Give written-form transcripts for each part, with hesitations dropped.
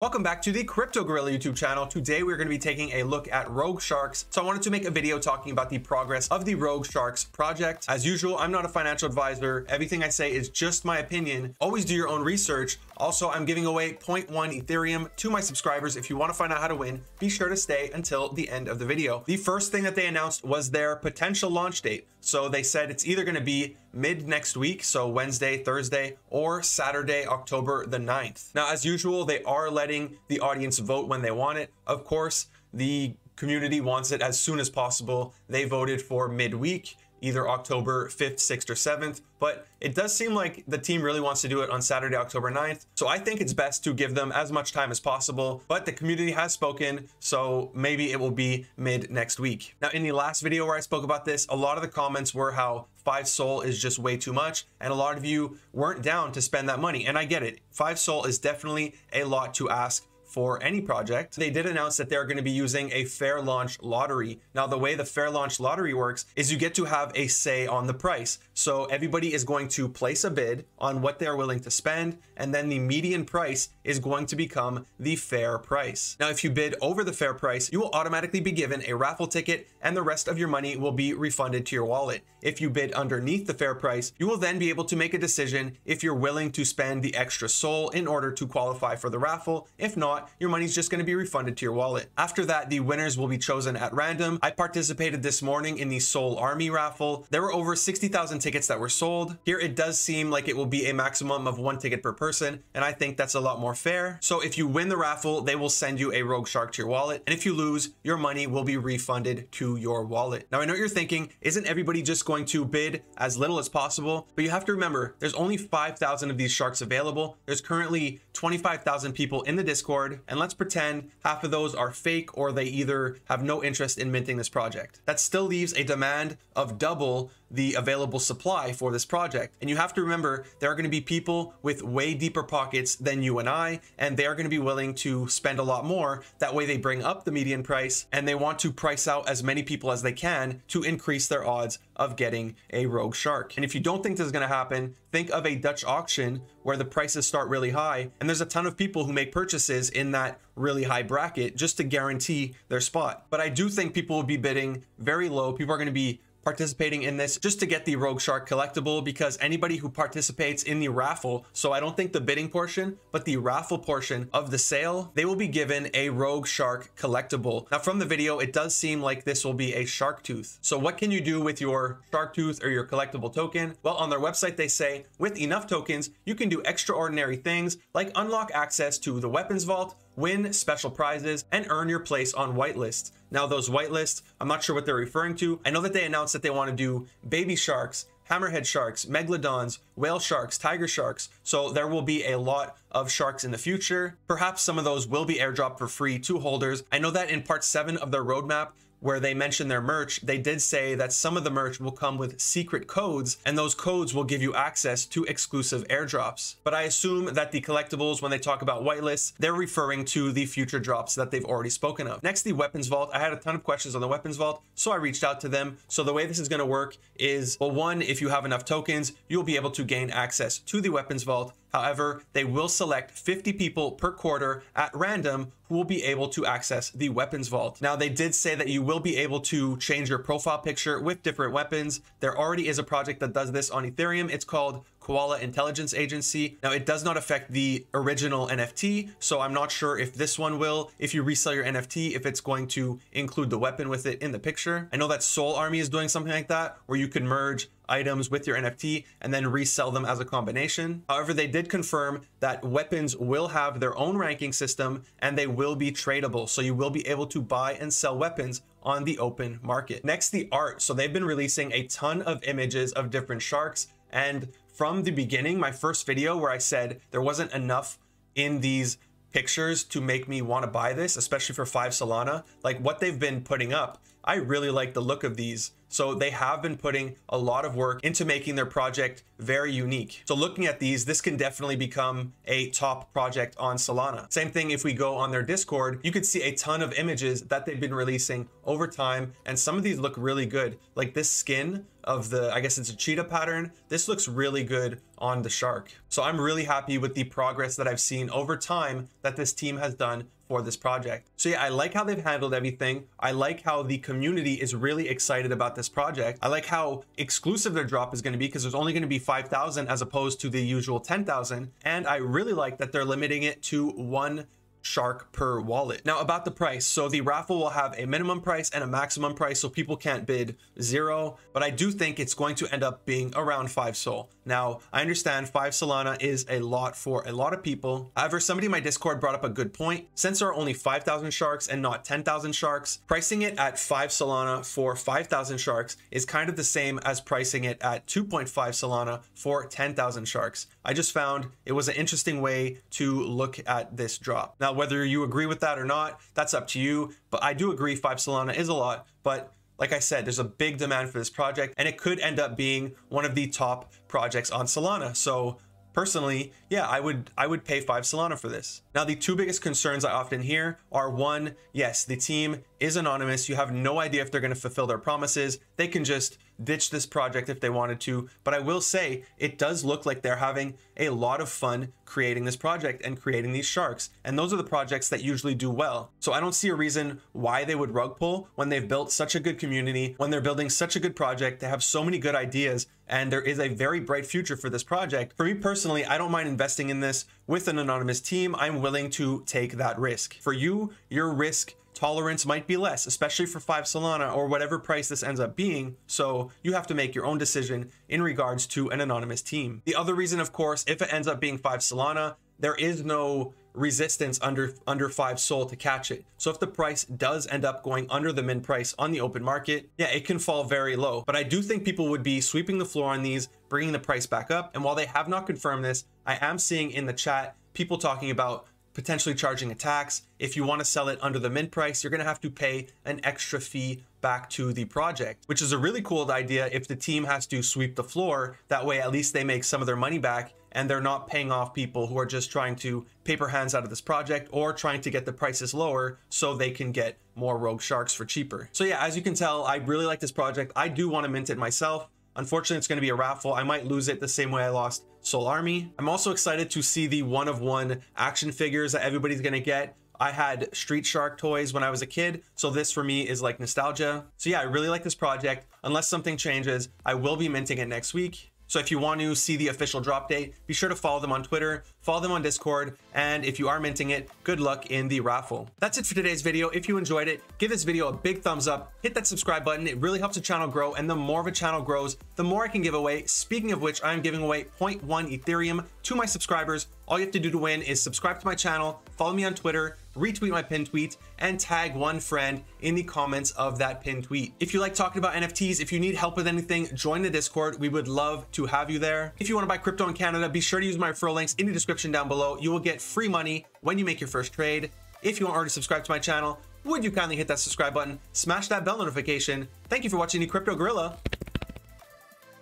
Welcome back to the Crypto Gorilla YouTube channel. Today we're going to be taking a look at Rogue Sharks. So I wanted to make a video talking about the progress of the Rogue Sharks project. As usual, I'm not a financial advisor. Everything I say is just my opinion. Always do your own research. Also, I'm giving away 0.1 Ethereum to my subscribers. If you want to find out how to win, be sure to stay until the end of the video. The first thing that they announced was their potential launch date. So they said it's either going to be mid next week, so Wednesday, Thursday, or Saturday, October the 9th. Now, as usual, they are letting the audience vote when they want it. Of course, the community wants it as soon as possible. They voted for midweek, either October 5th, 6th, or 7th, but it does seem like the team really wants to do it on Saturday, October 9th. So I think it's best to give them as much time as possible, but the community has spoken, so maybe it will be mid next week. Now, in the last video where I spoke about this, a lot of the comments were how 5 SOL is just way too much, and a lot of you weren't down to spend that money, and I get it. 5 SOL is definitely a lot to ask for any project. They did announce that they're going to be using a fair launch lottery. Now, the way the fair launch lottery works is you get to have a say on the price. So everybody is going to place a bid on what they're willing to spend, and then the median price is going to become the fair price. Now, if you bid over the fair price, you will automatically be given a raffle ticket, and the rest of your money will be refunded to your wallet. If you bid underneath the fair price, you will then be able to make a decision if you're willing to spend the extra SOL in order to qualify for the raffle. If not, your money's just going to be refunded to your wallet. After that, the winners will be chosen at random. I participated this morning in the Soul Army raffle. There were over 60,000 tickets that were sold. Here, it does seem like it will be a maximum of 1 ticket per person, and I think that's a lot more fair. So if you win the raffle, they will send you a Rogue Shark to your wallet, and if you lose, your money will be refunded to your wallet. Now, I know what you're thinking, isn't everybody just going to bid as little as possible? But you have to remember, there's only 5,000 of these sharks available. There's currently 25,000 people in the Discord, and let's pretend half of those are fake, or they either have no interest in minting this project. That still leaves a demand of double the available supply for this project. And you have to remember, there are going to be people with way deeper pockets than you and I, and they are going to be willing to spend a lot more. That way they bring up the median price, and they want to price out as many people as they can to increase their odds of getting a Rogue Shark. And if you don't think this is going to happen, think of a Dutch auction where the prices start really high, and there's a ton of people who make purchases in that really high bracket just to guarantee their spot. But I do think people will be bidding very low. People are going to be participating in this just to get the Rogue Shark collectible, because anybody who participates in the raffle, so I don't think the bidding portion, but the raffle portion of the sale, they will be given a Rogue Shark collectible. Now, from the video, it does seem like this will be a shark tooth. So what can you do with your shark tooth or your collectible token? Well, on their website, they say with enough tokens, you can do extraordinary things like unlock access to the weapons vault, win special prizes, and earn your place on whitelists. Now, those whitelists, I'm not sure what they're referring to. I know that they announced that they want to do baby sharks, hammerhead sharks, megalodons, whale sharks, tiger sharks. So there will be a lot of sharks in the future. Perhaps some of those will be airdropped for free to holders. I know that in part 7 of their roadmap, where they mentioned their merch, they did say that some of the merch will come with secret codes, and those codes will give you access to exclusive airdrops. But I assume that the collectibles, when they talk about whitelists, they're referring to the future drops that they've already spoken of. Next, the weapons vault. I had a ton of questions on the weapons vault, so I reached out to them. So the way this is going to work is, well, one, if you have enough tokens, you'll be able to gain access to the weapons vault. However, they will select 50 people per quarter at random who will be able to access the weapons vault. Now, they did say that you will be able to change your profile picture with different weapons. There already is a project that does this on Ethereum. It's called Koala Intelligence Agency. Now, it does not affect the original NFT, so I'm not sure if this one will. If you resell your NFT, if it's going to include the weapon with it in the picture. I know that Soul Army is doing something like that, where you can merge items with your NFT and then resell them as a combination. However, they did confirm that weapons will have their own ranking system, and they will be tradable. So you will be able to buy and sell weapons on the open market. Next, the art. So they've been releasing a ton of images of different sharks, and from the beginning, my first video where I said there wasn't enough in these pictures to make me want to buy this, especially for 5 Solana, like what they've been putting up I really like the look of these. So they have been putting a lot of work into making their project very unique. So looking at these, this can definitely become a top project on Solana. Same thing if we go on their Discord, you could see a ton of images that they've been releasing over time. And some of these look really good. Like this skin of the, I guess it's a cheetah pattern. This looks really good on the shark. So I'm really happy with the progress that I've seen over time that this team has done for this project. So yeah, I like how they've handled everything. I like how the community is really excited about this project. I like how exclusive their drop is going to be because there's only going to be 5,000 as opposed to the usual 10,000. And I really like that they're limiting it to 1 shark per wallet. Now about the price, so the raffle will have a minimum price and a maximum price, so people can't bid 0, but I do think it's going to end up being around 5 sol. Now I understand 5 Solana is a lot for a lot of people. However, somebody in my Discord brought up a good point. Since there are only 5,000 sharks and not 10,000 sharks, pricing it at 5 Solana for 5,000 sharks is kind of the same as pricing it at 2.5 Solana for 10,000 sharks. I just found it was an interesting way to look at this drop. Now, whether you agree with that or not, that's up to you. But I do agree 5 Solana is a lot. But like I said, there's a big demand for this project and it could end up being one of the top projects on Solana. So personally, yeah, I would pay 5 Solana for this. Now, the 2 biggest concerns I often hear are 1, yes, the team is anonymous. You have no idea if they're going to fulfill their promises. They can just ditch this project if they wanted to. But I will say it does look like they're having a lot of fun creating this project and creating these sharks. And those are the projects that usually do well. So I don't see a reason why they would rug pull when they've built such a good community, when they're building such a good project. They have so many good ideas and there is a very bright future for this project. For me personally, I don't mind investing in this with an anonymous team. I'm willing to take that risk. For you, your risk tolerance might be less, especially for 5 Solana or whatever price this ends up being. So you have to make your own decision in regards to an anonymous team. The other reason, of course, if it ends up being 5 Solana, there is no resistance under 5 sol to catch it. So if the price does end up going under the min price on the open market, yeah, it can fall very low. But I do think people would be sweeping the floor on these, bringing the price back up. And while they have not confirmed this, I am seeing in the chat people talking about potentially charging a tax. If you want to sell it under the min price, you're going to have to pay an extra fee back to the project, which is a really cool idea if the team has to sweep the floor. That way, at least they make some of their money back and they're not paying off people who are just trying to paper hands out of this project or trying to get the prices lower so they can get more rogue sharks for cheaper. So yeah, as you can tell, I really like this project. I do want to mint it myself. Unfortunately, it's going to be a raffle. I might lose it the same way I lost Soul Army. I'm also excited to see the 1-of-1 action figures that everybody's going to get. I had Street Shark toys when I was a kid, so this for me is like nostalgia. So yeah, I really like this project. Unless something changes, I will be minting it next week. So if you want to see the official drop date, be sure to follow them on Twitter, follow them on Discord, and if you are minting it, good luck in the raffle. That's it for today's video. If you enjoyed it, give this video a big thumbs up, hit that subscribe button. It really helps the channel grow, and the more of a channel grows, the more I can give away. Speaking of which, I'm giving away 0.1 Ethereum to my subscribers. All you have to do to win is subscribe to my channel, follow me on Twitter, retweet my pinned tweet, and tag one friend in the comments of that pinned tweet. If you like talking about NFTs, if you need help with anything, join the Discord. We would love to have you there. If you want to buy crypto in Canada, be sure to use my referral links in the description down below. You will get free money when you make your first trade. If you aren't already subscribed to my channel, would you kindly hit that subscribe button, smash that bell notification. Thank you for watching the Crypto Gorilla.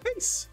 Peace.